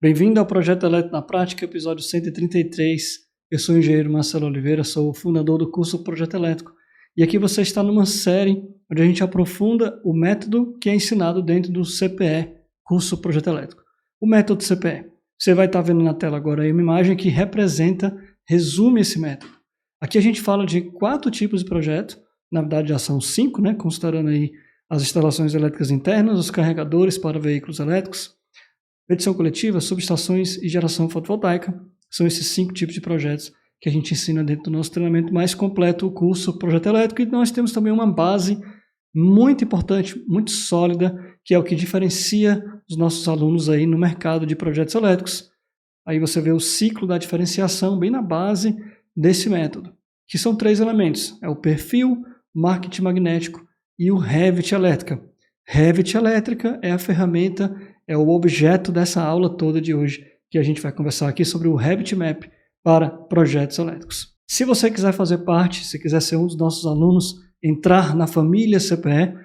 Bem-vindo ao Projeto Eletro na Prática, episódio 133. Eu sou o engenheiro Marcelo Oliveira, sou o fundador do curso Projeto Elétrico. E aqui você está numa série onde a gente aprofunda o método que é ensinado dentro do CPE, curso Projeto Elétrico. O método CPE. Você vai estar vendo na tela agora aí uma imagem que resume esse método. Aqui a gente fala de 4 tipos de projeto, na verdade já são 5, né, considerando aí as instalações elétricas internas, os carregadores para veículos elétricos, medição coletiva, subestações e geração fotovoltaica. São esses 5 tipos de projetos que a gente ensina dentro do nosso treinamento mais completo, o curso Projeto Elétrico. E nós temos também uma base muito importante, muito sólida, que é o que diferencia os nossos alunos aí no mercado de projetos elétricos. Aí você vê o ciclo da diferenciação bem na base desse método, que são 3 elementos. É o perfil, marketing magnético e o Revit Elétrica. Revit Elétrica é a ferramenta, é o objeto dessa aula toda de hoje, que a gente vai conversar aqui sobre o Revit Map para projetos elétricos. Se você quiser fazer parte, se quiser ser um dos nossos alunos, entrar na família CPE,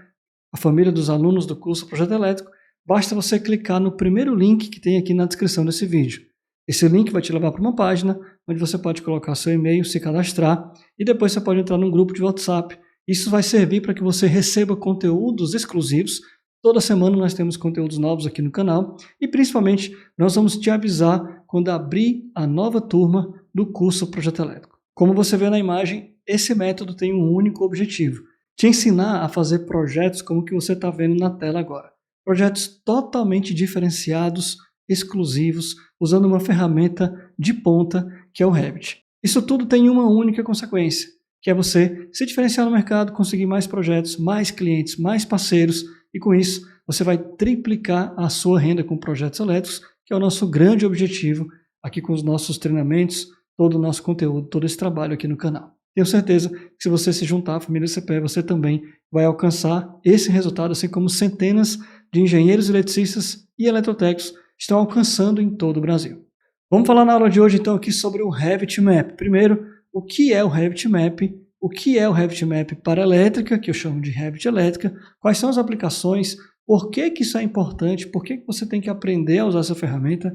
a família dos alunos do curso Projeto Elétrico, basta você clicar no primeiro link que tem aqui na descrição desse vídeo. Esse link vai te levar para uma página onde você pode colocar seu e-mail, se cadastrar e depois você pode entrar num grupo de WhatsApp. Isso vai servir para que você receba conteúdos exclusivos. Toda semana nós temos conteúdos novos aqui no canal e principalmente nós vamos te avisar quando abrir a nova turma do curso Projeto Elétrico. Como você vê na imagem, esse método tem um único objetivo: te ensinar a fazer projetos como o que você está vendo na tela agora. Projetos totalmente diferenciados, exclusivos, usando uma ferramenta de ponta que é o Revit. Isso tudo tem uma única consequência, que é você se diferenciar no mercado, conseguir mais projetos, mais clientes, mais parceiros, e com isso você vai triplicar a sua renda com projetos elétricos, que é o nosso grande objetivo aqui com os nossos treinamentos, todo o nosso conteúdo, todo esse trabalho aqui no canal. Tenho certeza que se você se juntar à família CPE, você também vai alcançar esse resultado, assim como centenas de engenheiros eletricistas e eletrotécnicos estão alcançando em todo o Brasil. Vamos falar na aula de hoje então aqui sobre o Revit Map. Primeiro, o que é o Revit Map? O que é o Revit Map para elétrica, que eu chamo de Revit Elétrica? Quais são as aplicações? Por que isso é importante? Por que você tem que aprender a usar essa ferramenta?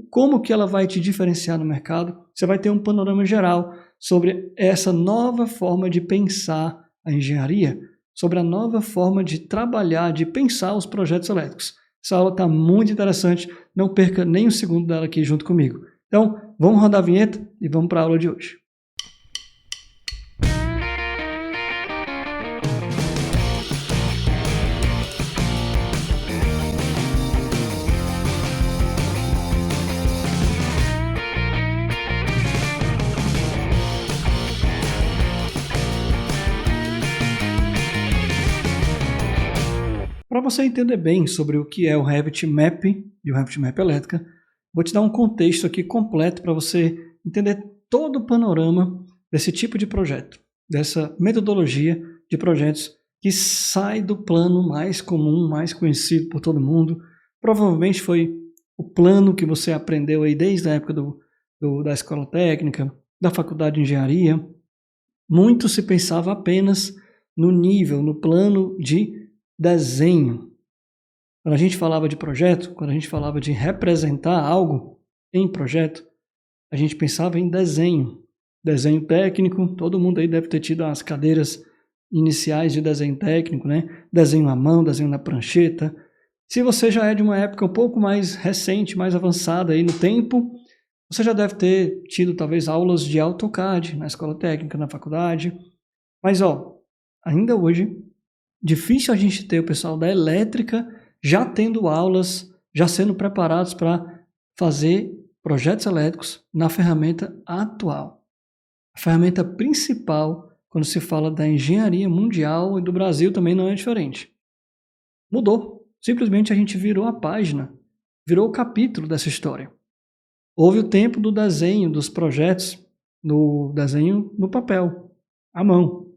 Como que ela vai te diferenciar no mercado? Você vai ter um panorama geral sobre essa nova forma de pensar a engenharia, sobre a nova forma de trabalhar, de pensar os projetos elétricos. Essa aula está muito interessante, não perca nem um segundo dela aqui junto comigo. Então, vamos rodar a vinheta e vamos para a aula de hoje. Para você entender bem sobre o que é o Revit Map e o Revit Map Elétrica, vou te dar um contexto aqui completo para você entender todo o panorama desse tipo de projeto, dessa metodologia de projetos que sai do plano mais comum, mais conhecido por todo mundo. Provavelmente foi o plano que você aprendeu aí desde a época da escola técnica, da faculdade de engenharia. Muito se pensava apenas no nível, no plano de desenho. Quando a gente falava de projeto, quando a gente falava de representar algo em projeto, a gente pensava em desenho. Desenho técnico, todo mundo aí deve ter tido as cadeiras iniciais de desenho técnico, né? Desenho à mão, desenho na prancheta. Se você já é de uma época um pouco mais recente, mais avançada aí no tempo, você já deve ter tido talvez aulas de AutoCAD na escola técnica, na faculdade. Mas ainda hoje, difícil a gente ter o pessoal da elétrica já tendo aulas, já sendo preparados para fazer projetos elétricos na ferramenta atual. A ferramenta principal, quando se fala da engenharia mundial e do Brasil, também não é diferente. Mudou. Simplesmente a gente virou a página, virou o capítulo dessa história. Houve o tempo do desenho dos projetos, no desenho no papel, à mão.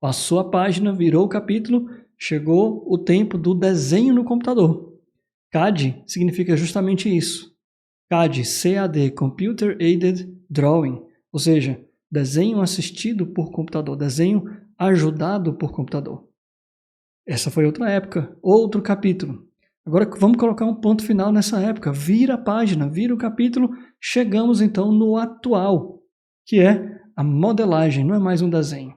Passou a página, virou o capítulo, chegou o tempo do desenho no computador. CAD significa justamente isso. CAD, C-A-D, Computer Aided Drawing, ou seja, desenho assistido por computador, desenho ajudado por computador. Essa foi outra época, outro capítulo. Agora vamos colocar um ponto final nessa época. Vira a página, vira o capítulo. Chegamos então no atual, que é a modelagem. Não é mais um desenho.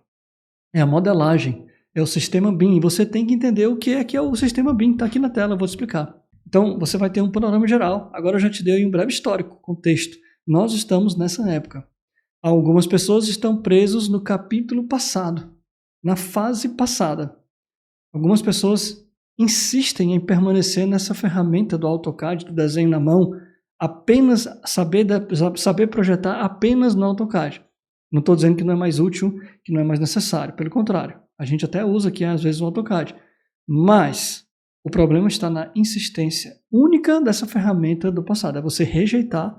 É a modelagem. É o sistema BIM. E você tem que entender o que é o sistema BIM. Está aqui na tela, eu vou te explicar. Então, você vai ter um panorama geral. Agora eu já te dei um breve histórico, contexto. Nós estamos nessa época. Algumas pessoas estão presos no capítulo passado, na fase passada. Algumas pessoas insistem em permanecer nessa ferramenta do AutoCAD, do desenho na mão, apenas saber projetar apenas no AutoCAD. Não estou dizendo que não é mais útil, que não é mais necessário. Pelo contrário, a gente até usa aqui às vezes o AutoCAD. Mas o problema está na insistência única dessa ferramenta do passado. É você rejeitar,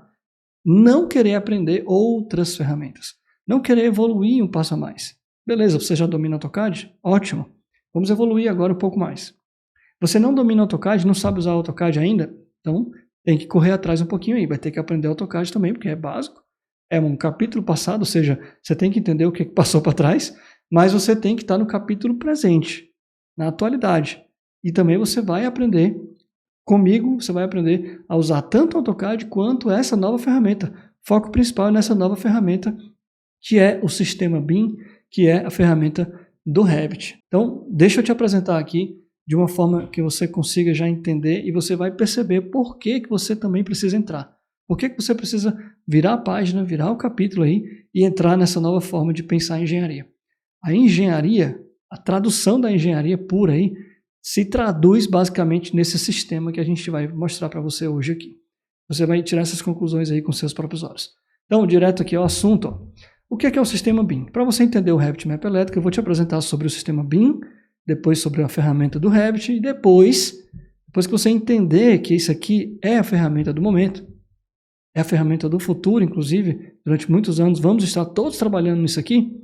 não querer aprender outras ferramentas. Não querer evoluir um passo a mais. Beleza, você já domina o AutoCAD? Ótimo. Vamos evoluir agora um pouco mais. Você não domina o AutoCAD, não sabe usar o AutoCAD ainda? Então tem que correr atrás um pouquinho aí. Vai ter que aprender AutoCAD também, porque é básico. É um capítulo passado, ou seja, você tem que entender o que passou para trás, mas você tem que estar no capítulo presente, na atualidade. E também você vai aprender, comigo, você vai aprender a usar tanto o AutoCAD quanto essa nova ferramenta. Foco principal é nessa nova ferramenta, que é o sistema BIM, que é a ferramenta do Revit. Então, deixa eu te apresentar aqui de uma forma que você consiga já entender e você vai perceber por que você também precisa entrar. Por que você precisa virar a página, virar o capítulo aí e entrar nessa nova forma de pensar em engenharia. A engenharia, a tradução da engenharia pura aí, se traduz basicamente nesse sistema que a gente vai mostrar para você hoje aqui. Você vai tirar essas conclusões aí com seus próprios olhos. Então, direto aqui ao assunto. Ó. O que é o sistema BIM? Para você entender o Revit Map Elétrico, eu vou te apresentar sobre o sistema BIM, depois sobre a ferramenta do Revit, e depois que você entender que isso aqui é a ferramenta do momento, é a ferramenta do futuro, inclusive, durante muitos anos vamos estar todos trabalhando nisso aqui,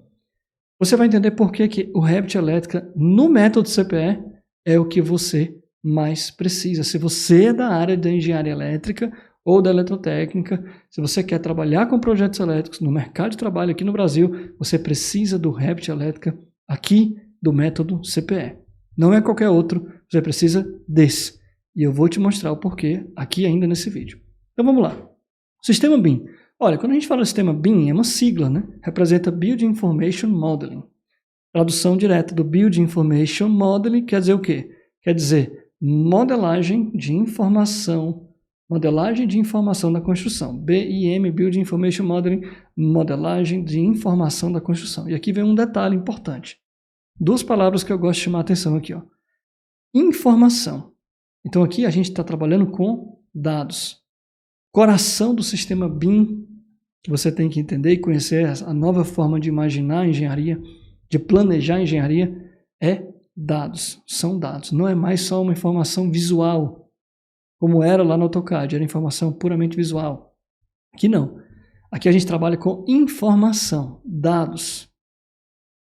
você vai entender por que o Revit Elétrica no método CPE é o que você mais precisa. Se você é da área da engenharia elétrica ou da eletrotécnica, se você quer trabalhar com projetos elétricos no mercado de trabalho aqui no Brasil, você precisa do Revit Elétrica aqui do método CPE. Não é qualquer outro, você precisa desse. E eu vou te mostrar o porquê aqui ainda nesse vídeo. Então vamos lá. Sistema BIM. Olha, quando a gente fala sistema BIM, é uma sigla, né? Representa Building Information Modeling. Tradução direta do Building Information Modeling quer dizer o quê? Quer dizer modelagem de informação da construção. BIM, Building Information Modeling, modelagem de informação da construção. E aqui vem um detalhe importante. Duas palavras que eu gosto de chamar a atenção aqui. Ó. Informação. Então aqui a gente está trabalhando com dados. Coração do sistema BIM, que você tem que entender e conhecer a nova forma de imaginar a engenharia, de planejar a engenharia, é dados. São dados. Não é mais só uma informação visual, como era lá no AutoCAD, era informação puramente visual. Aqui não. Aqui a gente trabalha com informação, dados.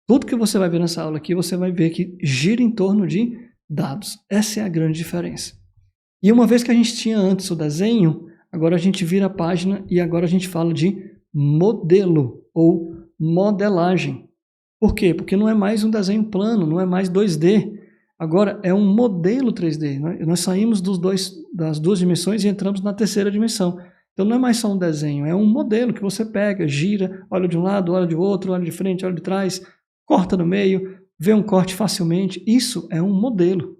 Tudo que você vai ver nessa aula aqui, você vai ver que gira em torno de dados. Essa é a grande diferença. E uma vez que a gente tinha antes o desenho, agora a gente vira a página e agora a gente fala de modelo ou modelagem. Por quê? Porque não é mais um desenho plano, não é mais 2D. Agora é um modelo 3D. Né? Nós saímos das duas dimensões e entramos na terceira dimensão. Então não é mais só um desenho, é um modelo que você pega, gira, olha de um lado, olha de outro, olha de frente, olha de trás, corta no meio, vê um corte facilmente. Isso é um modelo.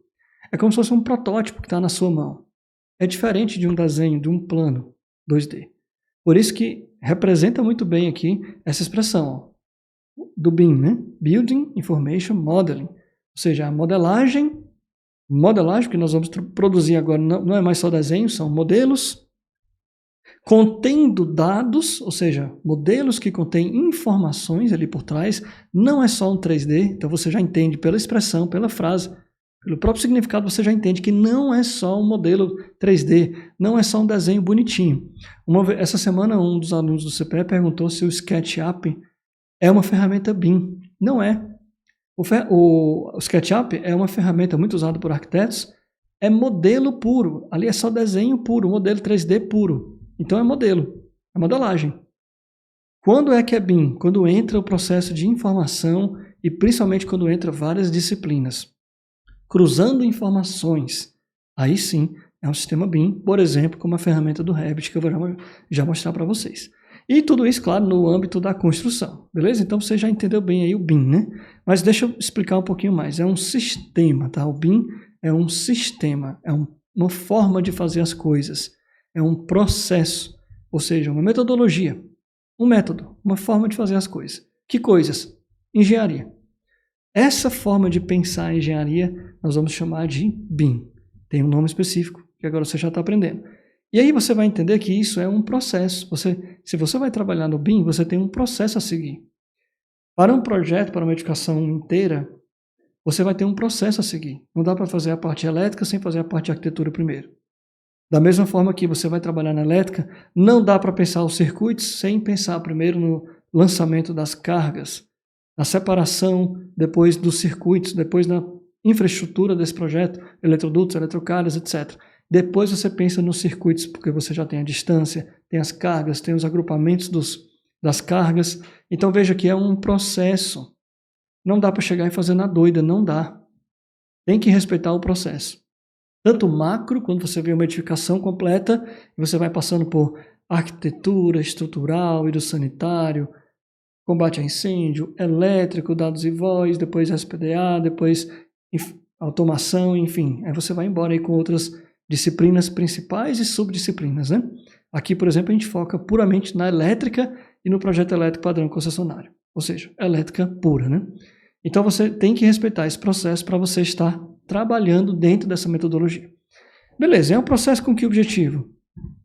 É como se fosse um protótipo que está na sua mão. É diferente de um desenho, de um plano 2D. Por isso que representa muito bem aqui essa expressão ó, do BIM, né? Building Information Modeling. Ou seja, a modelagem que nós vamos produzir agora não é mais só desenho, são modelos contendo dados, ou seja, modelos que contêm informações ali por trás. Não é só um 3D, então você já entende pela expressão, pela frase, pelo próprio significado, você já entende que não é só um modelo 3D, não é só um desenho bonitinho. Essa semana, um dos alunos do CPE perguntou se o SketchUp é uma ferramenta BIM. Não é. O SketchUp é uma ferramenta muito usada por arquitetos, é modelo puro. Ali é só desenho puro, modelo 3D puro. Então é modelo, é modelagem. Quando é que é BIM? Quando entra o processo de informação e principalmente quando entra várias disciplinas. Cruzando informações. Aí sim, é um sistema BIM, por exemplo, como a ferramenta do Revit, que eu vou já mostrar para vocês. E tudo isso, claro, no âmbito da construção, beleza? Então você já entendeu bem aí o BIM, né? Mas deixa eu explicar um pouquinho mais. É um sistema, tá? O BIM é um sistema, uma forma de fazer as coisas, é um processo, ou seja, uma metodologia, um método, uma forma de fazer as coisas. Que coisas? Engenharia. Essa forma de pensar a engenharia nós vamos chamar de BIM. Tem um nome específico, que agora você já está aprendendo. E aí você vai entender que isso é um processo. Se você vai trabalhar no BIM, você tem um processo a seguir. Para um projeto, para uma edificação inteira, você vai ter um processo a seguir. Não dá para fazer a parte elétrica sem fazer a parte de arquitetura primeiro. Da mesma forma que você vai trabalhar na elétrica, não dá para pensar os circuitos sem pensar primeiro no lançamento das cargas, na separação depois dos circuitos, depois na infraestrutura desse projeto, eletrodutos, eletrocárias, etc. Depois você pensa nos circuitos, porque você já tem a distância, tem as cargas, tem os agrupamentos das cargas. Então veja que é um processo. Não dá para chegar e fazer na doida, não dá. Tem que respeitar o processo. Tanto macro, quando você vê uma edificação completa, você vai passando por arquitetura, estrutural, hidrossanitário, combate a incêndio, elétrico, dados e voz, depois SPDA, depois automação, enfim. Aí você vai embora aí com outras disciplinas principais e subdisciplinas, né? Aqui, por exemplo, a gente foca puramente na elétrica e no projeto elétrico padrão concessionário, ou seja, elétrica pura, né? Então você tem que respeitar esse processo para você estar trabalhando dentro dessa metodologia. Beleza, é um processo com que objetivo?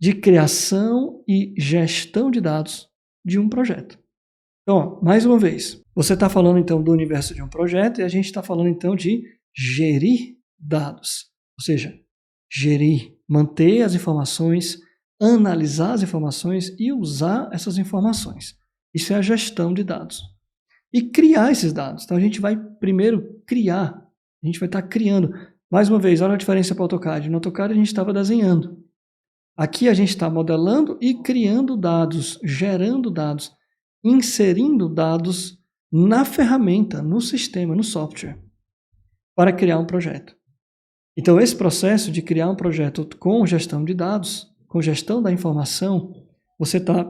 De criação e gestão de dados de um projeto. Então, ó, mais uma vez, você está falando então do universo de um projeto e a gente está falando então de gerir dados, ou seja, gerir, manter as informações, analisar as informações e usar essas informações. Isso é a gestão de dados. E criar esses dados. Então a gente vai primeiro criar, a gente vai estar criando. Mais uma vez, olha a diferença para o AutoCAD. No AutoCAD a gente estava desenhando. Aqui a gente está modelando e criando dados, gerando dados, inserindo dados na ferramenta, no sistema, no software, para criar um projeto. Então esse processo de criar um projeto com gestão de dados, com gestão da informação, você está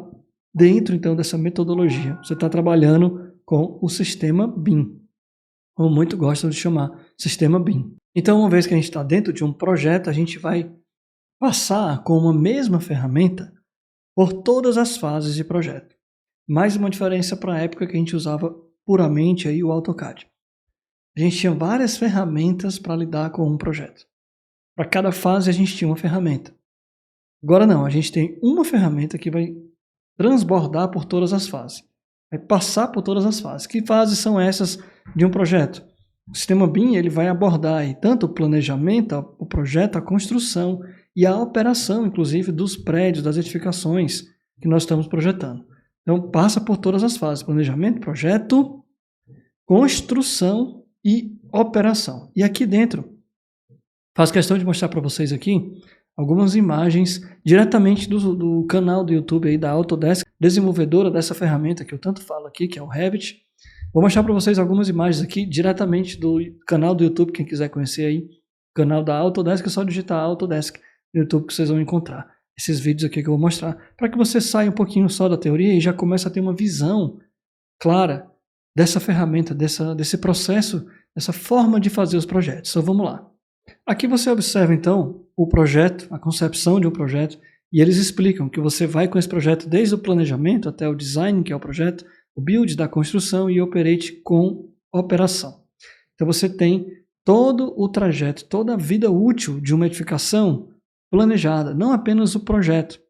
dentro então dessa metodologia. Você está trabalhando com o sistema BIM, como muito gostam de chamar, sistema BIM. Então, uma vez que a gente está dentro de um projeto, a gente vai passar com uma mesma ferramenta por todas as fases de projeto. Mais uma diferença para a época que a gente usava puramente aí o AutoCAD. A gente tinha várias ferramentas para lidar com um projeto. Para cada fase a gente tinha uma ferramenta. Agora não, a gente tem uma ferramenta que vai transbordar por todas as fases. Vai passar por todas as fases. Que fases são essas de um projeto? O sistema BIM ele vai abordar aí tanto o planejamento, o projeto, a construção e a operação, inclusive, dos prédios, das edificações que nós estamos projetando. Então, passa por todas as fases. Planejamento, projeto, construção e operação. E aqui dentro, faço questão de mostrar para vocês aqui algumas imagens diretamente do canal do YouTube aí da Autodesk, desenvolvedora dessa ferramenta que eu tanto falo aqui, que é o Revit. Vou mostrar para vocês algumas imagens aqui diretamente do canal do YouTube, quem quiser conhecer aí, canal da Autodesk, é só digitar Autodesk no YouTube que vocês vão encontrar esses vídeos aqui que eu vou mostrar, para que você saia um pouquinho só da teoria e já comece a ter uma visão clara dessa ferramenta, desse processo, dessa forma de fazer os projetos. Então vamos lá. Aqui você observa então o projeto, a concepção de um projeto, e eles explicam que você vai com esse projeto desde o planejamento até o design, que é o projeto, o build da construção e operate com operação. Então você tem todo o trajeto, toda a vida útil de uma edificação planejada, não apenas o projeto,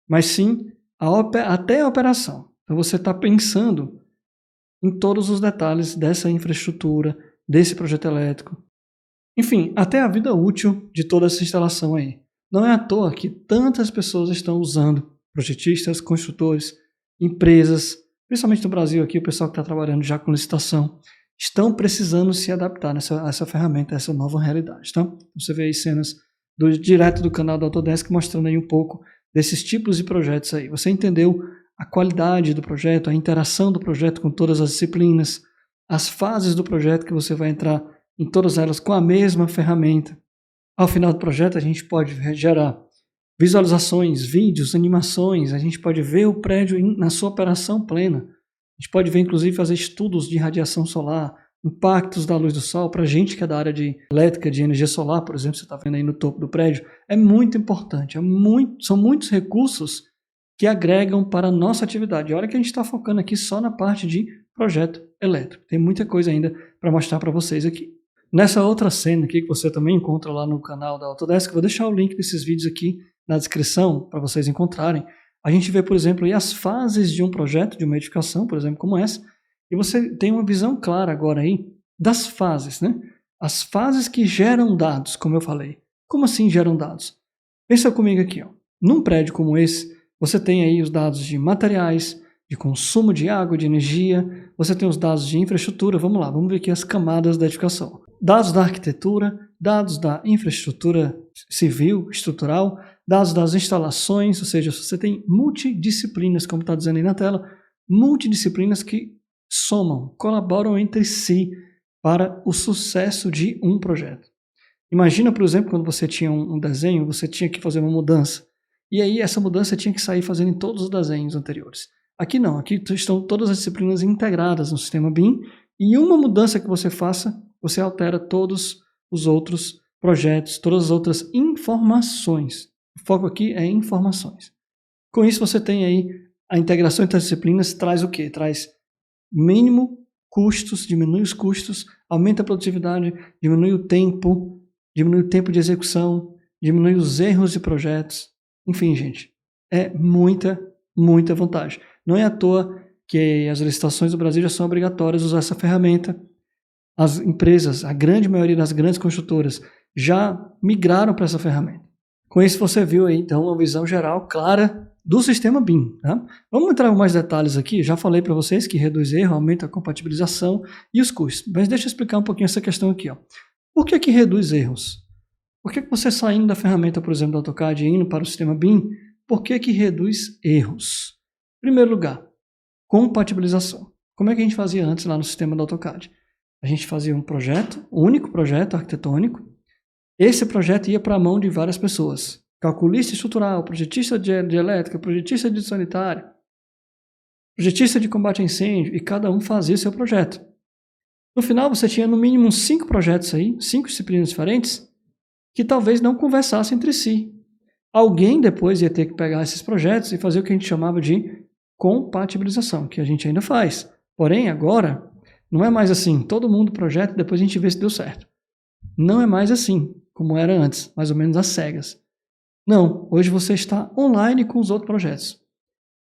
mas sim até a operação. Então você está pensando em todos os detalhes dessa infraestrutura, desse projeto elétrico, enfim, até a vida útil de toda essa instalação aí. Não é à toa que tantas pessoas estão usando, projetistas, construtores, empresas, principalmente no Brasil aqui, o pessoal que está trabalhando já com licitação, estão precisando se adaptar a essa ferramenta, a essa nova realidade. Tá? Você vê aí cenas direto do canal da Autodesk mostrando aí um pouco desses tipos de projetos aí. Você entendeu a qualidade do projeto, a interação do projeto com todas as disciplinas, as fases do projeto que você vai entrar em todas elas com a mesma ferramenta. Ao final do projeto, a gente pode gerar visualizações, vídeos, animações, a gente pode ver o prédio na sua operação plena. A gente pode ver, inclusive, fazer estudos de radiação solar, impactos da luz do sol. Para a gente que é da área de elétrica, de energia solar, por exemplo, você está vendo aí no topo do prédio, é muito importante, são muitos recursos que agregam para a nossa atividade. E olha que a gente está focando aqui só na parte de projeto elétrico. Tem muita coisa ainda para mostrar para vocês aqui. Nessa outra cena aqui, que você também encontra lá no canal da Autodesk, eu vou deixar o link desses vídeos aqui na descrição para vocês encontrarem. A gente vê, por exemplo, aí as fases de um projeto, de uma edificação, por exemplo, como essa, e você tem uma visão clara agora aí das fases, né? As fases que geram dados, como eu falei. Como assim geram dados? Pensa comigo aqui, ó. Num prédio como esse, você tem aí os dados de materiais, de consumo de água, de energia, você tem os dados de infraestrutura. Vamos lá, vamos ver aqui as camadas da edificação. Dados da arquitetura, dados da infraestrutura civil, estrutural, dados das instalações, ou seja, você tem multidisciplinas, como está dizendo aí na tela, multidisciplinas que somam, colaboram entre si para o sucesso de um projeto. Imagina, por exemplo, quando você tinha um desenho, você tinha que fazer uma mudança, e aí essa mudança tinha que sair fazendo em todos os desenhos anteriores. Aqui não, aqui estão todas as disciplinas integradas no sistema BIM, e uma mudança que você faça, você altera todos os outros projetos, todas as outras informações. O foco aqui é informações. Com isso você tem aí a integração entre as disciplinas, traz o quê? Traz mínimo custos, diminui os custos, aumenta a produtividade, diminui o tempo de execução, diminui os erros de projetos. Enfim, gente, é muita vantagem. Não é à toa que as licitações do Brasil já são obrigatórias a usar essa ferramenta. As empresas, a grande maioria das grandes construtoras, já migraram para essa ferramenta. Com isso você viu aí, então, uma visão geral clara do sistema BIM. Tá? Vamos entrar em mais detalhes aqui. Já falei para vocês que reduz erro, aumenta a compatibilização e os custos. Mas deixa eu explicar um pouquinho essa questão aqui. Ó. Por que reduz erros? Por que você saindo da ferramenta, por exemplo, do AutoCAD e indo para o sistema BIM, por que reduz erros? Em primeiro lugar, compatibilização. Como é que a gente fazia antes lá no sistema do AutoCAD? A gente fazia um projeto, um único projeto arquitetônico. Esse projeto ia para a mão de várias pessoas. Calculista estrutural, projetista de elétrica, projetista de sanitário, projetista de combate a incêndio, e cada um fazia seu projeto. No final, você tinha no mínimo 5 projetos aí, 5 disciplinas diferentes, que talvez não conversassem entre si. Alguém depois ia ter que pegar esses projetos e fazer o que a gente chamava de compatibilização, que a gente ainda faz. Porém, agora, não é mais assim, todo mundo projeta e depois a gente vê se deu certo. Não é mais assim, como era antes, mais ou menos às cegas. Não, hoje você está online com os outros projetos.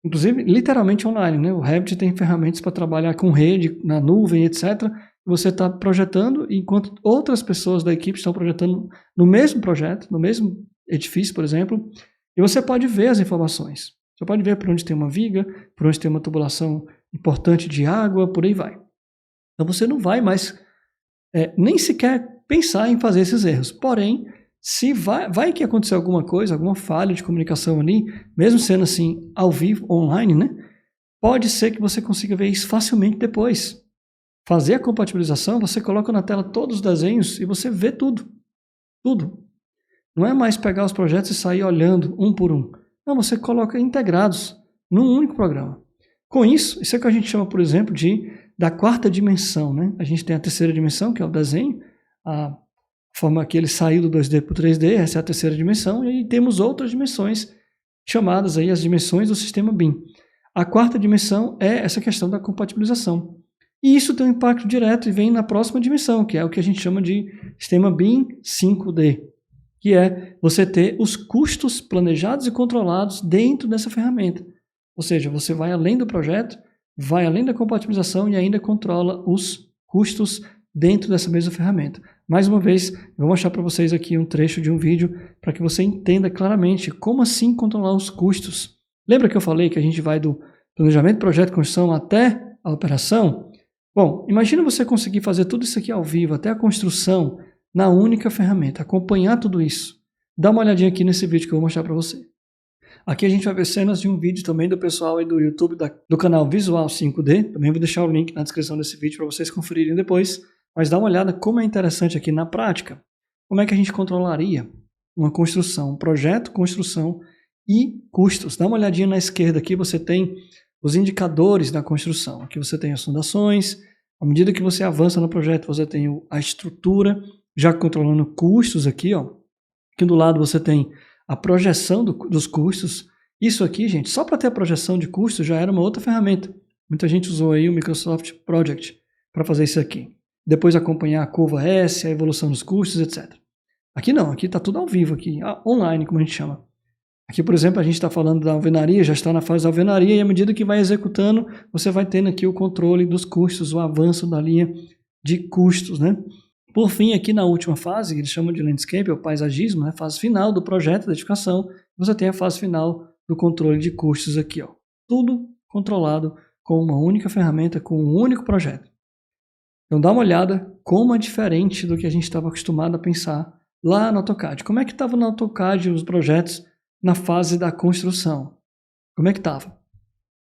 Inclusive, literalmente online, né? O Revit tem ferramentas para trabalhar com rede, na nuvem, etc. Você está projetando, enquanto outras pessoas da equipe estão projetando no mesmo projeto, no mesmo edifício, por exemplo, e você pode ver as informações. Você pode ver por onde tem uma viga, por onde tem uma tubulação importante de água, por aí vai. Então você não vai mais nem sequer pensar em fazer esses erros. Porém, se vai que aconteceu alguma coisa, alguma falha de comunicação ali, mesmo sendo assim ao vivo, online, né? Pode ser que você consiga ver isso facilmente depois. Fazer a compatibilização, você coloca na tela todos os desenhos e você vê tudo. Tudo. Não é mais pegar os projetos e sair olhando um por um. Não, você coloca integrados num único programa. Com isso é o que a gente chama, por exemplo, da quarta dimensão, né? A gente tem a terceira dimensão, que é o desenho, a forma que ele saiu do 2D para o 3D, essa é a terceira dimensão, e aí temos outras dimensões, chamadas aí as dimensões do sistema BIM. A quarta dimensão é essa questão da compatibilização. E isso tem um impacto direto e vem na próxima dimensão, que é o que a gente chama de sistema BIM 5D, que é você ter os custos planejados e controlados dentro dessa ferramenta. Ou seja, você vai além do projeto, vai além da compatibilização e ainda controla os custos dentro dessa mesma ferramenta. Mais uma vez, eu vou mostrar para vocês aqui um trecho de um vídeo para que você entenda claramente como assim controlar os custos. Lembra que eu falei que a gente vai do planejamento, projeto, construção até a operação? Bom, imagina você conseguir fazer tudo isso aqui ao vivo, até a construção, na única ferramenta, acompanhar tudo isso. Dá uma olhadinha aqui nesse vídeo que eu vou mostrar para você. Aqui a gente vai ver cenas de um vídeo também do pessoal aí do YouTube, do canal Visual 5D. Também vou deixar o link na descrição desse vídeo para vocês conferirem depois. Mas dá uma olhada como é interessante aqui na prática. como é que a gente controlaria uma construção, um projeto, construção e custos. Dá uma olhadinha na esquerda aqui, você tem os indicadores da construção. Aqui você tem as fundações, à medida que você avança no projeto, você tem a estrutura, já controlando custos aqui, ó. Aqui do lado você tem a projeção dos custos. Isso aqui, gente, só para ter a projeção de custos já era uma outra ferramenta. Muita gente usou aí o Microsoft Project para fazer isso aqui. Depois acompanhar a curva S, a evolução dos custos, etc. Aqui não, aqui está tudo ao vivo, aqui, online, como a gente chama. Aqui, por exemplo, a gente está falando da alvenaria, já está na fase da alvenaria, e à medida que vai executando, você vai tendo aqui o controle dos custos, o avanço da linha de custos, né? Por fim, aqui na última fase, que eles chamam de landscape, ou paisagismo, né? Fase final do projeto da edificação, você tem a fase final do controle de custos aqui, ó. Tudo controlado com uma única ferramenta, com um único projeto. Então dá uma olhada como é diferente do que a gente estava acostumado a pensar lá no AutoCAD. Como é que estava no AutoCAD os projetos na fase da construção? Como é que estava?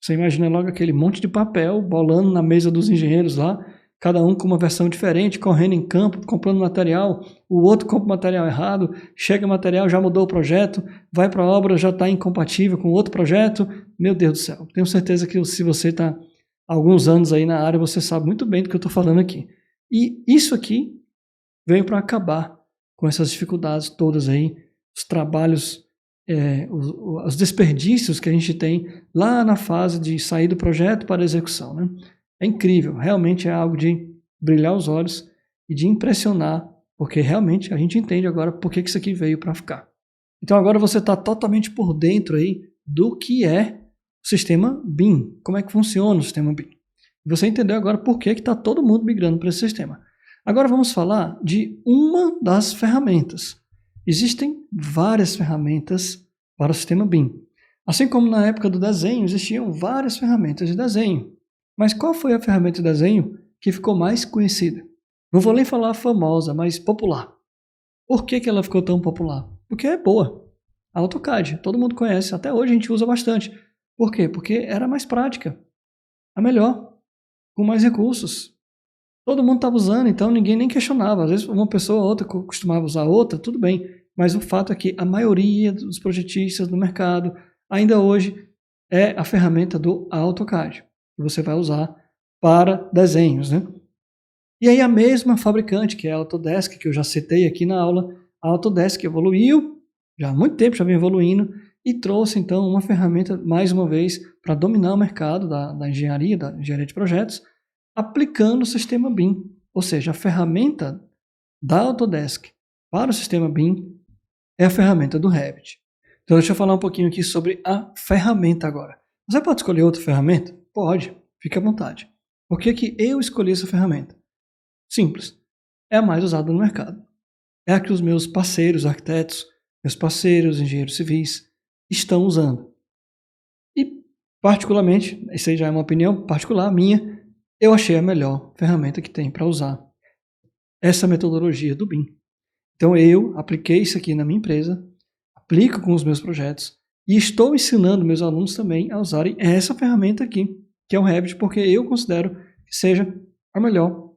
Você imagina logo aquele monte de papel bolando na mesa dos engenheiros lá, cada um com uma versão diferente, correndo em campo, comprando material, o outro compra material errado, chega material, já mudou o projeto, vai para a obra, já está incompatível com outro projeto. Meu Deus do céu, tenho certeza que se você está há alguns anos aí na área, você sabe muito bem do que eu estou falando aqui. E isso aqui veio para acabar com essas dificuldades todas aí, os trabalhos, os desperdícios que a gente tem lá na fase de sair do projeto para a execução, né? É incrível, realmente é algo de brilhar os olhos e de impressionar, porque realmente a gente entende agora por que isso aqui veio para ficar. Então agora você está totalmente por dentro aí do que é o sistema BIM, como é que funciona o sistema BIM. Você entendeu agora por que está todo mundo migrando para esse sistema. Agora vamos falar de uma das ferramentas. Existem várias ferramentas para o sistema BIM. Assim como na época do desenho, existiam várias ferramentas de desenho. Mas qual foi a ferramenta de desenho que ficou mais conhecida? Não vou nem falar famosa, mas popular. Por que ela ficou tão popular? Porque é boa. A AutoCAD, todo mundo conhece, até hoje a gente usa bastante. Por quê? Porque era mais prática, a melhor, com mais recursos. Todo mundo estava usando, então ninguém nem questionava. Às vezes uma pessoa ou outra costumava usar outra, tudo bem. Mas o fato é que a maioria dos projetistas do mercado, ainda hoje, é a ferramenta do AutoCAD, que você vai usar para desenhos, né? E aí a mesma fabricante, que é a Autodesk, que eu já citei aqui na aula, a Autodesk evoluiu, já há muito tempo já vem evoluindo, e trouxe então uma ferramenta, mais uma vez, para dominar o mercado da engenharia de projetos, aplicando o sistema BIM. Ou seja, a ferramenta da Autodesk para o sistema BIM é a ferramenta do Revit. Então deixa eu falar um pouquinho aqui sobre a ferramenta agora. Você pode escolher outra ferramenta? Pode, fique à vontade. Por que que eu escolhi essa ferramenta? Simples, é a mais usada no mercado. É a que os meus parceiros arquitetos, meus parceiros engenheiros civis estão usando. E particularmente, isso aí já é uma opinião particular minha, eu achei a melhor ferramenta que tem para usar essa metodologia do BIM. Então eu apliquei isso aqui na minha empresa, aplico com os meus projetos e estou ensinando meus alunos também a usarem essa ferramenta aqui, que é o Revit, porque eu considero que seja a melhor.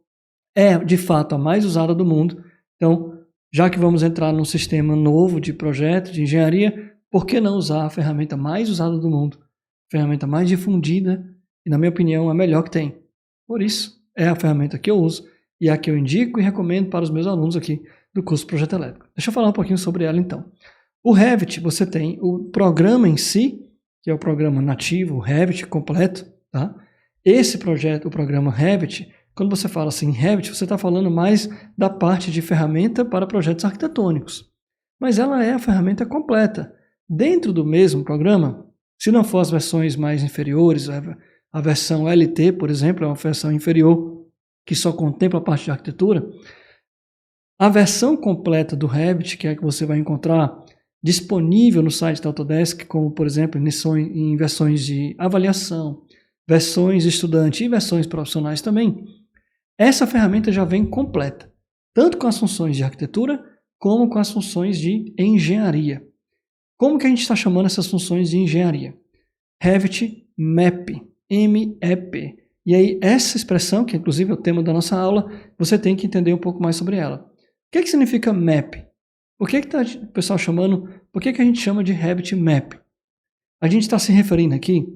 É, de fato, a mais usada do mundo. Então, já que vamos entrar num sistema novo de projeto, de engenharia, por que não usar a ferramenta mais usada do mundo? A ferramenta mais difundida e, na minha opinião, a melhor que tem. Por isso, é a ferramenta que eu uso e a que eu indico e recomendo para os meus alunos aqui do curso Projeto Elétrico. Deixa eu falar um pouquinho sobre ela, então. O Revit, você tem o programa em si, que é o programa nativo, o Revit completo, tá? Esse projeto, o programa Revit, quando você fala assim Revit, você está falando mais da parte de ferramenta para projetos arquitetônicos. Mas ela é a ferramenta completa. Dentro do mesmo programa, se não for as versões mais inferiores, a versão LT, por exemplo, é uma versão inferior que só contempla a parte de arquitetura, a versão completa do Revit, que é a que você vai encontrar disponível no site da Autodesk, como, por exemplo, em versões de avaliação, versões de estudante e versões profissionais também, essa ferramenta já vem completa, tanto com as funções de arquitetura, como com as funções de engenharia. Como que a gente está chamando essas funções de engenharia? Revit MEP, M-E-P. E aí essa expressão, que inclusive é o tema da nossa aula, você tem que entender um pouco mais sobre ela. que significa map? Por que tá o pessoal chamando, por que a gente chama de Revit Map? A gente está se referindo aqui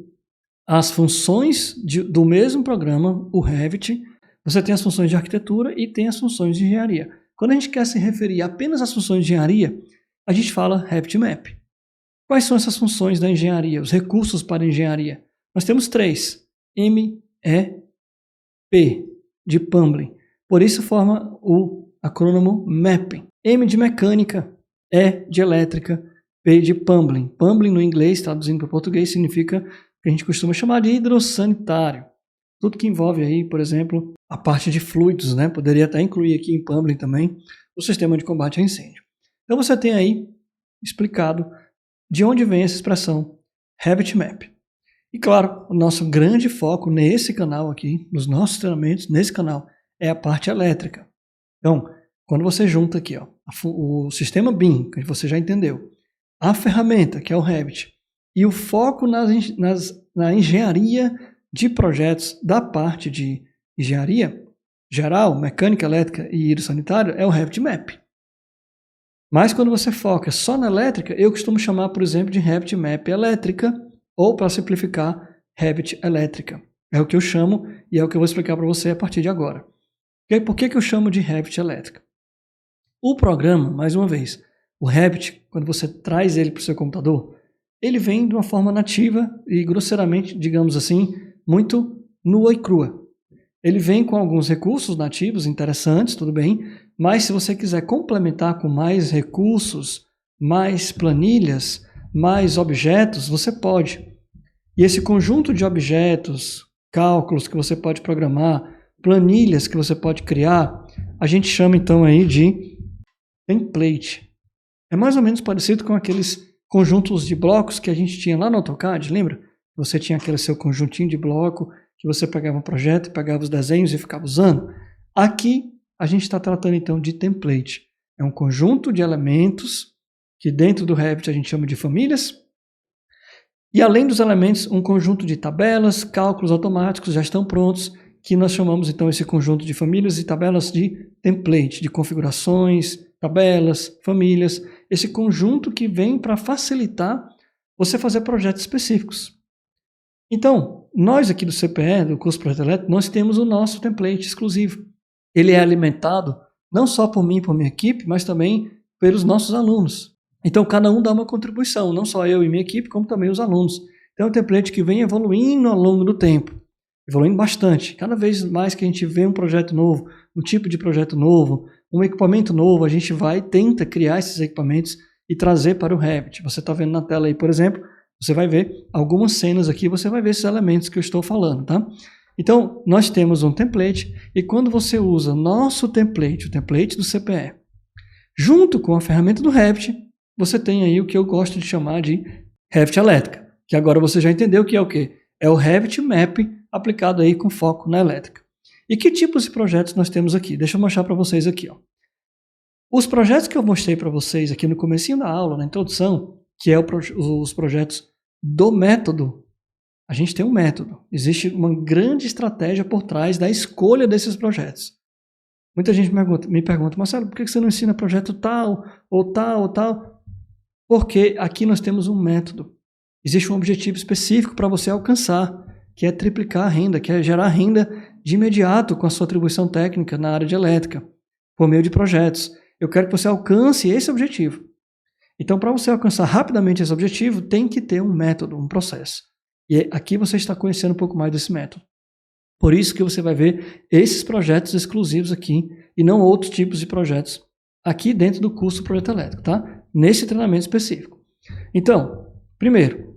às funções do mesmo programa, o Revit. Você tem as funções de arquitetura e tem as funções de engenharia. Quando a gente quer se referir apenas às funções de engenharia, a gente fala Revit Map. Quais são essas funções da engenharia, os recursos para a engenharia? Nós temos 3, M, E, P, de Pumpling. Por isso forma o acrônimo Mapping. M de mecânica, E de elétrica, P de Pumpling. Pumpling no inglês, traduzindo para o português, significa que a gente costuma chamar de hidrossanitário. Tudo que envolve aí, por exemplo, a parte de fluidos, né? Poderia até incluir aqui em Pumpling também o sistema de combate a incêndio. Então você tem aí explicado de onde vem essa expressão Revit Map. E claro, o nosso grande foco nesse canal aqui, nos nossos treinamentos, nesse canal, é a parte elétrica. Então, quando você junta aqui ó, o sistema BIM, que você já entendeu, a ferramenta, que é o Revit, e o foco na engenharia de projetos da parte de engenharia geral, mecânica, elétrica e hidrossanitário, é o Revit Map. Mas quando você foca só na elétrica, eu costumo chamar, por exemplo, de Revit Map elétrica, ou para simplificar, Revit elétrica. É o que eu chamo e é o que eu vou explicar para você a partir de agora. Por que eu chamo de Revit elétrica? O programa, mais uma vez, o Revit, quando você traz ele para o seu computador, ele vem de uma forma nativa e grosseiramente, digamos assim, muito nua e crua. Ele vem com alguns recursos nativos interessantes, tudo bem, mas se você quiser complementar com mais recursos, mais planilhas, mais objetos, você pode. E esse conjunto de objetos, cálculos que você pode programar, planilhas que você pode criar, a gente chama então aí de template. É mais ou menos parecido com aqueles conjuntos de blocos que a gente tinha lá no AutoCAD, lembra? Você tinha aquele seu conjuntinho de bloco que você pegava um projeto, pegava os desenhos e ficava usando. Aqui a gente está tratando então de template. É um conjunto de elementos que dentro do Revit a gente chama de famílias. E além dos elementos, um conjunto de tabelas, cálculos automáticos já estão prontos, que nós chamamos então esse conjunto de famílias e tabelas de template, de configurações, tabelas, famílias, esse conjunto que vem para facilitar você fazer projetos específicos. Então, nós aqui do CPE, do curso Projeto Elétrico, nós temos o nosso template exclusivo. Ele é alimentado não só por mim e por minha equipe, mas também pelos nossos alunos. Então, cada um dá uma contribuição, não só eu e minha equipe, como também os alunos. Então, é um template que vem evoluindo ao longo do tempo, evoluindo bastante. Cada vez mais que a gente vê um projeto novo, um tipo de projeto novo, um equipamento novo, a gente tenta criar esses equipamentos e trazer para o Revit. Você está vendo na tela aí, por exemplo, você vai ver algumas cenas aqui, você vai ver esses elementos que eu estou falando, tá? Então, nós temos um template e quando você usa nosso template, o template do CPE, junto com a ferramenta do Revit, você tem aí o que eu gosto de chamar de Revit elétrica, que agora você já entendeu que é o quê? É o Revit Map aplicado aí com foco na elétrica. E que tipos de projetos nós temos aqui? Deixa eu mostrar para vocês aqui, ó. Os projetos que eu mostrei para vocês aqui no comecinho da aula, na introdução, que é os projetos do método, a gente tem um método. Existe uma grande estratégia por trás da escolha desses projetos. Muita gente me pergunta, Marcelo, por que você não ensina projeto tal, ou tal, ou tal? Porque aqui nós temos um método. Existe um objetivo específico para você alcançar, que é triplicar a renda, que é gerar renda de imediato com a sua atribuição técnica na área de elétrica, por meio de projetos. Eu quero que você alcance esse objetivo. Então, para você alcançar rapidamente esse objetivo, tem que ter um método, um processo. E aqui você está conhecendo um pouco mais desse método. Por isso que você vai ver esses projetos exclusivos aqui e não outros tipos de projetos aqui dentro do curso Projeto Elétrico, tá? Nesse treinamento específico. Então, primeiro,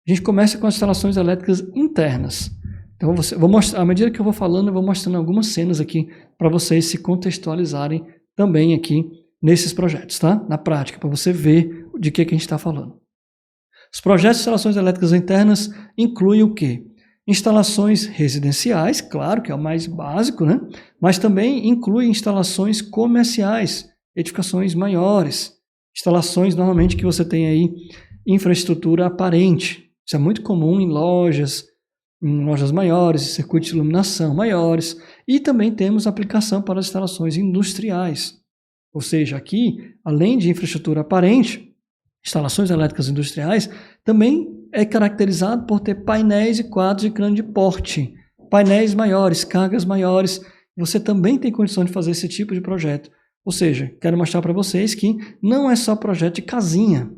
a gente começa com as instalações elétricas internas. Então, vou mostrar, à medida que eu vou falando, eu vou mostrando algumas cenas aqui para vocês se contextualizarem também aqui nesses projetos, tá? Na prática, para você ver de que a gente está falando. Os projetos de instalações elétricas internas incluem o quê? Instalações residenciais, claro que é o mais básico, né? Mas também inclui instalações comerciais, edificações maiores, instalações normalmente que você tem aí infraestrutura aparente. Isso é muito comum em lojas maiores, circuitos de iluminação maiores, e também temos aplicação para as instalações industriais. Ou seja, aqui, além de infraestrutura aparente, instalações elétricas industriais, também é caracterizado por ter painéis e quadros de grande porte, painéis maiores, cargas maiores. Você também tem condição de fazer esse tipo de projeto. Ou seja, quero mostrar para vocês que não é só projeto de casinha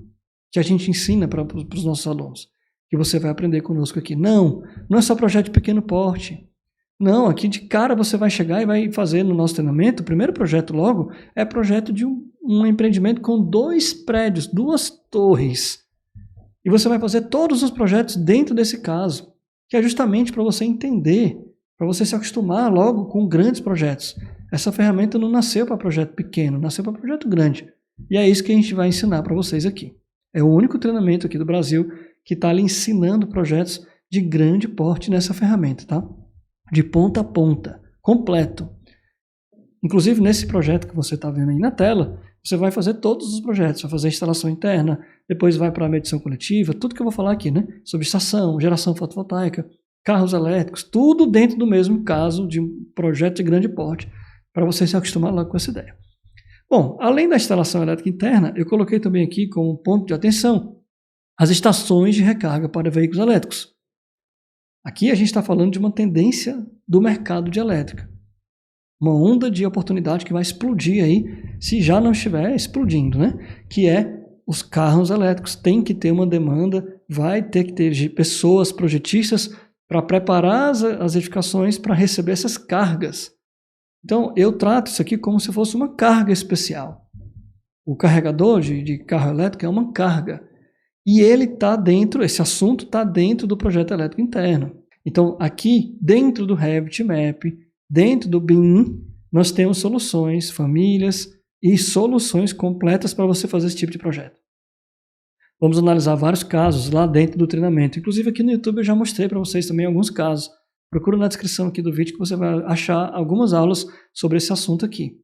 que a gente ensina para os nossos alunos, que você vai aprender conosco aqui. Não é só projeto de pequeno porte. Não, aqui de cara você vai chegar e vai fazer no nosso treinamento, o primeiro projeto logo é projeto de um empreendimento com 2 prédios, 2 torres. E você vai fazer todos os projetos dentro desse caso, que é justamente para você entender, para você se acostumar logo com grandes projetos. Essa ferramenta não nasceu para projeto pequeno, nasceu para projeto grande. E é isso que a gente vai ensinar para vocês aqui. É o único treinamento aqui do Brasil que está lhe ensinando projetos de grande porte nessa ferramenta, tá? De ponta a ponta, completo. Inclusive, nesse projeto que você está vendo aí na tela, você vai fazer todos os projetos, vai fazer instalação interna, depois vai para a medição coletiva, tudo que eu vou falar aqui, né? Sobre estação, geração fotovoltaica, carros elétricos, tudo dentro do mesmo caso de um projeto de grande porte, para você se acostumar logo com essa ideia. Bom, além da instalação elétrica interna, eu coloquei também aqui como ponto de atenção as estações de recarga para veículos elétricos. Aqui a gente está falando de uma tendência do mercado de elétrica. Uma onda de oportunidade que vai explodir aí, se já não estiver explodindo, né? Que é os carros elétricos. Tem que ter uma demanda, vai ter que ter pessoas, projetistas, para preparar as edificações para receber essas cargas. Então, eu trato isso aqui como se fosse uma carga especial. O carregador de carro elétrico é uma carga. E ele está dentro, esse assunto está dentro do projeto elétrico interno. Então, aqui, dentro do Revit Map, dentro do BIM, nós temos soluções, famílias e soluções completas para você fazer esse tipo de projeto. Vamos analisar vários casos lá dentro do treinamento. Inclusive, aqui no YouTube eu já mostrei para vocês também alguns casos. Procura na descrição aqui do vídeo que você vai achar algumas aulas sobre esse assunto aqui.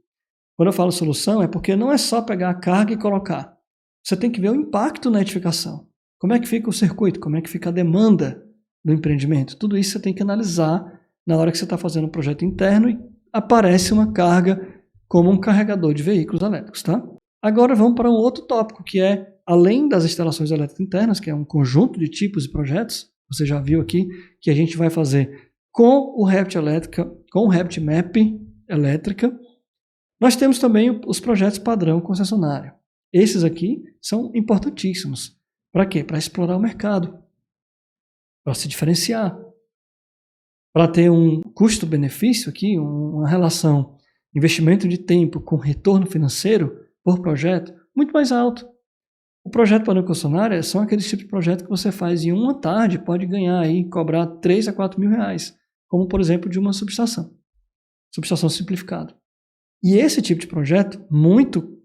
Quando eu falo solução, é porque não é só pegar a carga e colocar. Você tem que ver o impacto na edificação. Como é que fica o circuito? Como é que fica a demanda do empreendimento? Tudo isso você tem que analisar na hora que você está fazendo um projeto interno e aparece uma carga como um carregador de veículos elétricos, tá? Agora vamos para um outro tópico, que é, além das instalações elétricas internas, que é um conjunto de tipos de projetos, você já viu aqui que a gente vai fazer com o Revit Elétrica, com o Revit Map Elétrica. Nós temos também os projetos padrão concessionário. Esses aqui são importantíssimos. Para quê? Para explorar o mercado, para se diferenciar, para ter um custo-benefício aqui, uma relação investimento de tempo com retorno financeiro por projeto muito mais alto. O projeto padrão concessionário são aqueles tipos de projeto que você faz em uma tarde, pode ganhar aí, cobrar 3 a 4 mil reais, como por exemplo de uma subestação simplificada. E esse tipo de projeto, muito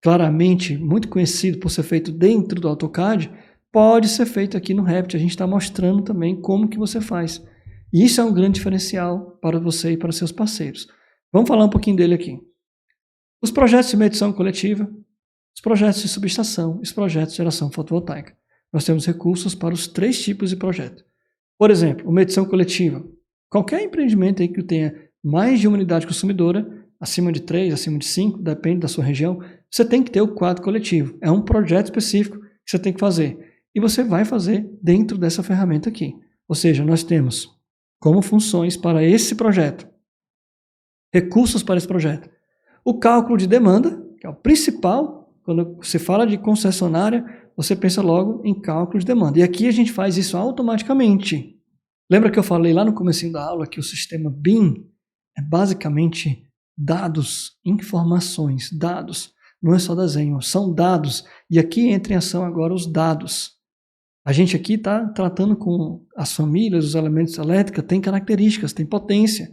claramente, muito conhecido por ser feito dentro do AutoCAD, pode ser feito aqui no Revit. A gente está mostrando também como que você faz. E isso é um grande diferencial para você e para seus parceiros. Vamos falar um pouquinho dele aqui. Os projetos de medição coletiva, os projetos de subestação, os projetos de geração fotovoltaica. Nós temos recursos para os 3 tipos de projeto. Por exemplo, medição coletiva. Qualquer empreendimento aí que tenha mais de uma unidade consumidora, acima de 3, acima de 5, depende da sua região, você tem que ter o quadro coletivo. É um projeto específico que você tem que fazer. E você vai fazer dentro dessa ferramenta aqui. Ou seja, nós temos como funções para esse projeto, recursos para esse projeto. O cálculo de demanda, que é o principal, quando você fala de concessionária, você pensa logo em cálculo de demanda. E aqui a gente faz isso automaticamente. Lembra que eu falei lá no comecinho da aula que o sistema BIM é basicamente dados, informações, dados. Não é só desenho, são dados. E aqui entra em ação agora os dados. A gente aqui está tratando com as famílias, os elementos elétricos, tem características, tem potência.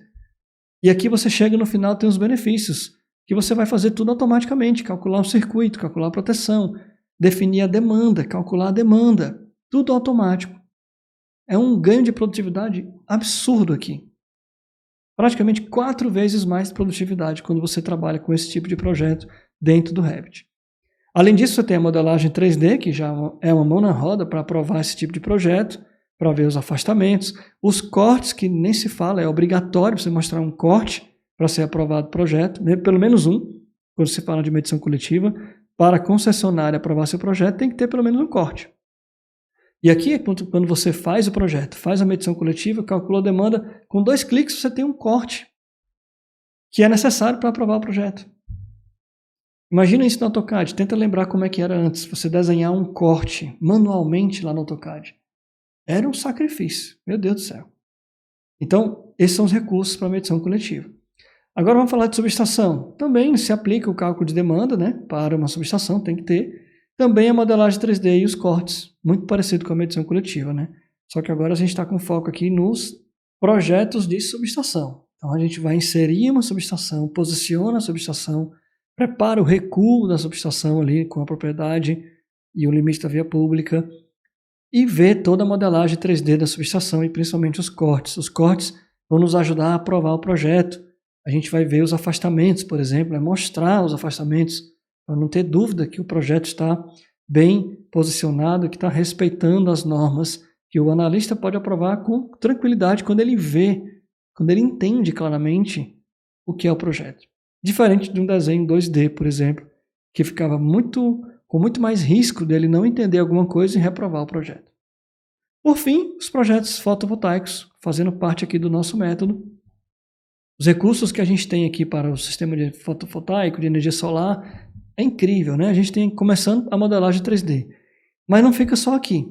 E aqui você chega no final, tem os benefícios, que você vai fazer tudo automaticamente, calcular o circuito, calcular a proteção, definir a demanda, calcular a demanda, tudo automático. É um ganho de produtividade absurdo aqui. Praticamente 4 vezes mais produtividade quando você trabalha com esse tipo de projeto dentro do Revit. Além disso, você tem a modelagem 3D, que já é uma mão na roda para aprovar esse tipo de projeto, para ver os afastamentos, os cortes, que nem se fala, é obrigatório você mostrar um corte para ser aprovado o projeto, pelo menos um. quando se fala de medição coletiva, para a concessionária aprovar seu projeto, tem que ter pelo menos um corte. E aqui, quando você faz o projeto, faz a medição coletiva, calcula a demanda, com 2 cliques você tem um corte que é necessário para aprovar o projeto. Imagina isso no AutoCAD, tenta lembrar como é que era antes, você desenhar um corte manualmente lá no AutoCAD. Era um sacrifício, meu Deus do céu. Então, esses são os recursos para a medição coletiva. Agora vamos falar de subestação. Também se aplica o cálculo de demanda, né? Para uma subestação, tem que ter. Também a modelagem 3D e os cortes, muito parecido com a medição coletiva, né? Só que agora a gente está com foco aqui nos projetos de subestação. Então a gente vai inserir uma subestação, posiciona a subestação, prepara o recuo da subestação ali com a propriedade e o limite da via pública e vê toda a modelagem 3D da subestação e principalmente os cortes. Os cortes vão nos ajudar a aprovar o projeto. A gente vai ver os afastamentos, por exemplo, mostrar os afastamentos para não ter dúvida que o projeto está bem posicionado, que está respeitando as normas, que o analista pode aprovar com tranquilidade quando ele vê, quando ele entende claramente o que é o projeto. Diferente de um desenho 2D, por exemplo, que ficava com muito mais risco dele não entender alguma coisa e reprovar o projeto. Por fim, os projetos fotovoltaicos, fazendo parte aqui do nosso método. Os recursos que a gente tem aqui para o sistema de fotovoltaico, de energia solar, é incrível, né? A gente tem começando a modelagem 3D. Mas não fica só aqui.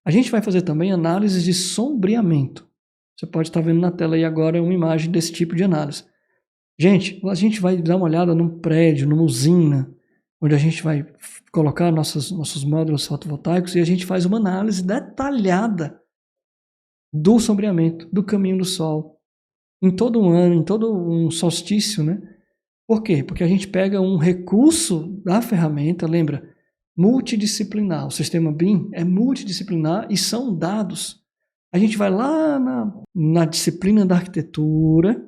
A gente vai fazer também análise de sombreamento. Você pode estar vendo na tela aí agora uma imagem desse tipo de análise. Gente, a gente vai dar uma olhada num prédio, numa usina, onde a gente vai colocar nossos módulos fotovoltaicos e a gente faz uma análise detalhada do sombreamento, do caminho do sol, em todo um ano, em todo um solstício, né? Por quê? Porque a gente pega um recurso da ferramenta, lembra, multidisciplinar. O sistema BIM é multidisciplinar e são dados. A gente vai lá na disciplina da arquitetura,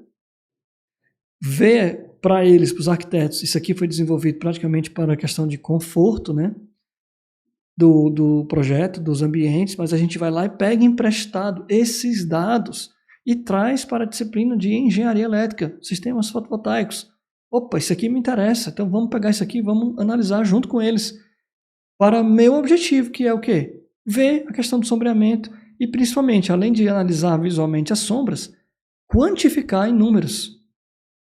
vê para eles, para os arquitetos, isso aqui foi desenvolvido praticamente para a questão de conforto, né? Do projeto, dos ambientes, mas a gente vai lá e pega emprestado esses dados e traz para a disciplina de engenharia elétrica, sistemas fotovoltaicos. Opa, isso aqui me interessa, então vamos pegar isso aqui e vamos analisar junto com eles. Para meu objetivo, que é o quê? Ver a questão do sombreamento e principalmente, além de analisar visualmente as sombras, quantificar em números,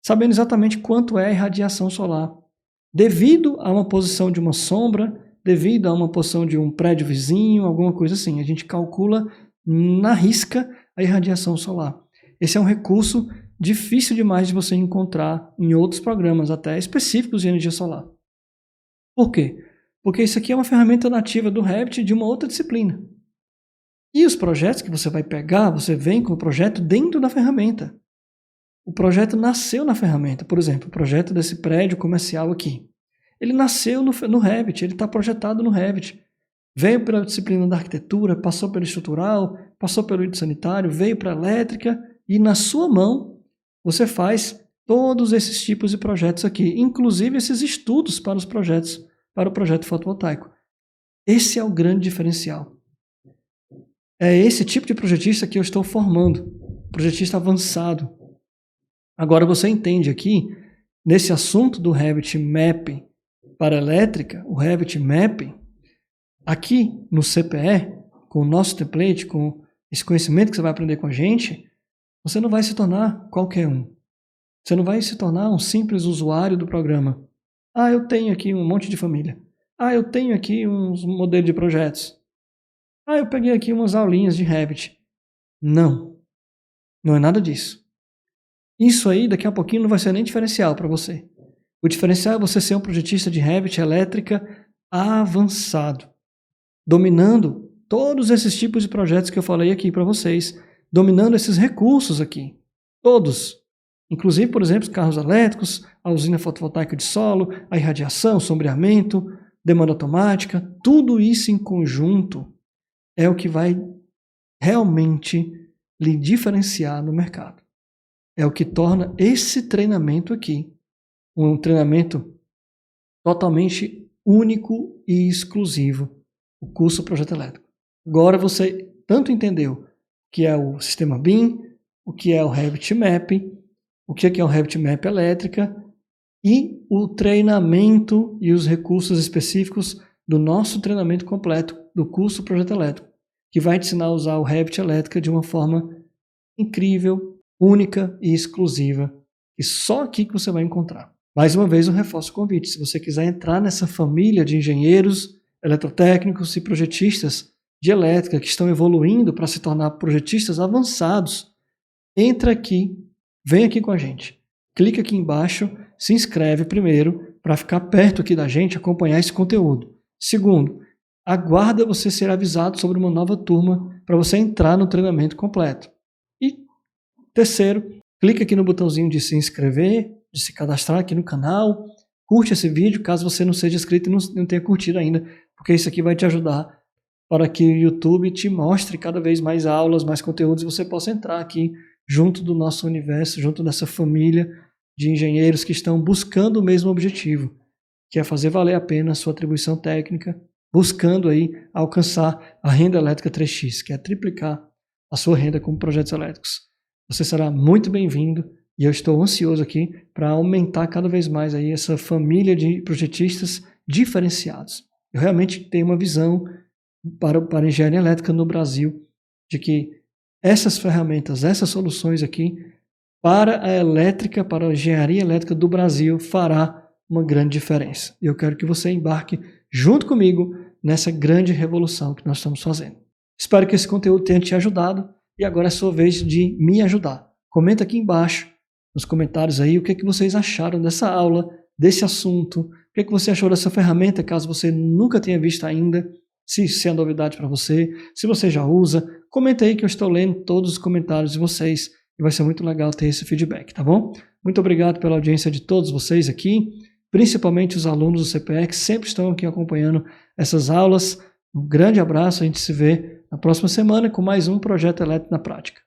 sabendo exatamente quanto é a irradiação solar. Devido a uma posição de uma sombra, devido a uma posição de um prédio vizinho, alguma coisa assim, a gente calcula na risca a irradiação solar. Esse é um recurso difícil demais de você encontrar em outros programas, até específicos de energia solar. Por quê? Porque isso aqui é uma ferramenta nativa do Revit de uma outra disciplina. E os projetos que você vai pegar, você vem com o projeto dentro da ferramenta. O projeto nasceu na ferramenta. Por exemplo, o projeto desse prédio comercial aqui. Ele nasceu no Revit, ele está projetado no Revit. Veio pela disciplina da arquitetura, passou pelo estrutural, passou pelo hidrossanitário, veio para a elétrica e na sua mão você faz todos esses tipos de projetos aqui, inclusive esses estudos para os projetos, para o projeto fotovoltaico. Esse é o grande diferencial. É esse tipo de projetista que eu estou formando, projetista avançado. Agora você entende aqui, nesse assunto do Revit Mapping para elétrica, o Revit Mapping, aqui no CPE, com o nosso template, com esse conhecimento que você vai aprender com a gente, você não vai se tornar qualquer um. Você não vai se tornar um simples usuário do programa. Ah, eu tenho aqui um monte de família. Ah, eu tenho aqui uns modelos de projetos. Ah, eu peguei aqui umas aulinhas de Revit. Não. Não é nada disso. Isso aí, daqui a pouquinho, não vai ser nem diferencial para você. O diferencial é você ser um projetista de Revit elétrica avançado, dominando todos esses tipos de projetos que eu falei aqui para vocês, dominando esses recursos aqui, todos. Inclusive, por exemplo, os carros elétricos, a usina fotovoltaica de solo, a irradiação, sombreamento, demanda automática, tudo isso em conjunto é o que vai realmente lhe diferenciar no mercado. É o que torna esse treinamento aqui um treinamento totalmente único e exclusivo, o curso Projeto Elétrico. Agora você tanto entendeu o que é o sistema BIM, o que é o Revit Mapping, o que é o Revit Map Elétrica, e o treinamento e os recursos específicos do nosso treinamento completo do curso Projeto Elétrico, que vai te ensinar a usar o Revit Elétrica de uma forma incrível, única e exclusiva, e só aqui que você vai encontrar. Mais uma vez eu reforço o convite, se você quiser entrar nessa família de engenheiros, eletrotécnicos e projetistas de elétrica que estão evoluindo para se tornar projetistas avançados, entra aqui, vem aqui com a gente. Clica aqui embaixo, se inscreve primeiro para ficar perto aqui da gente, acompanhar esse conteúdo. Segundo, aguarda você ser avisado sobre uma nova turma para você entrar no treinamento completo. E terceiro, clica aqui no botãozinho de se inscrever, de se cadastrar aqui no canal, curte esse vídeo caso você não seja inscrito e não tenha curtido ainda, porque isso aqui vai te ajudar para que o YouTube te mostre cada vez mais aulas, mais conteúdos e você possa entrar aqui junto do nosso universo, junto dessa família de engenheiros que estão buscando o mesmo objetivo, que é fazer valer a pena a sua atribuição técnica, buscando aí alcançar a renda elétrica 3x, que é triplicar a sua renda com projetos elétricos. Você será muito bem-vindo e eu estou ansioso aqui para aumentar cada vez mais aí essa família de projetistas diferenciados. Eu realmente tenho uma visão para a engenharia elétrica no Brasil de que essas ferramentas, essas soluções aqui para a elétrica, para a engenharia elétrica do Brasil fará uma grande diferença. E eu quero que você embarque junto comigo nessa grande revolução que nós estamos fazendo. Espero que esse conteúdo tenha te ajudado e agora é a sua vez de me ajudar. Comenta aqui embaixo, nos comentários aí, o que vocês acharam dessa aula, desse assunto, o que você achou dessa ferramenta, caso você nunca tenha visto ainda, se é novidade para você, se você já usa, comenta aí que eu estou lendo todos os comentários de vocês e vai ser muito legal ter esse feedback, tá bom? Muito obrigado pela audiência de todos vocês aqui, principalmente os alunos do CPE que sempre estão aqui acompanhando essas aulas. Um grande abraço, a gente se vê na próxima semana com mais um Projeto Elétrico na Prática.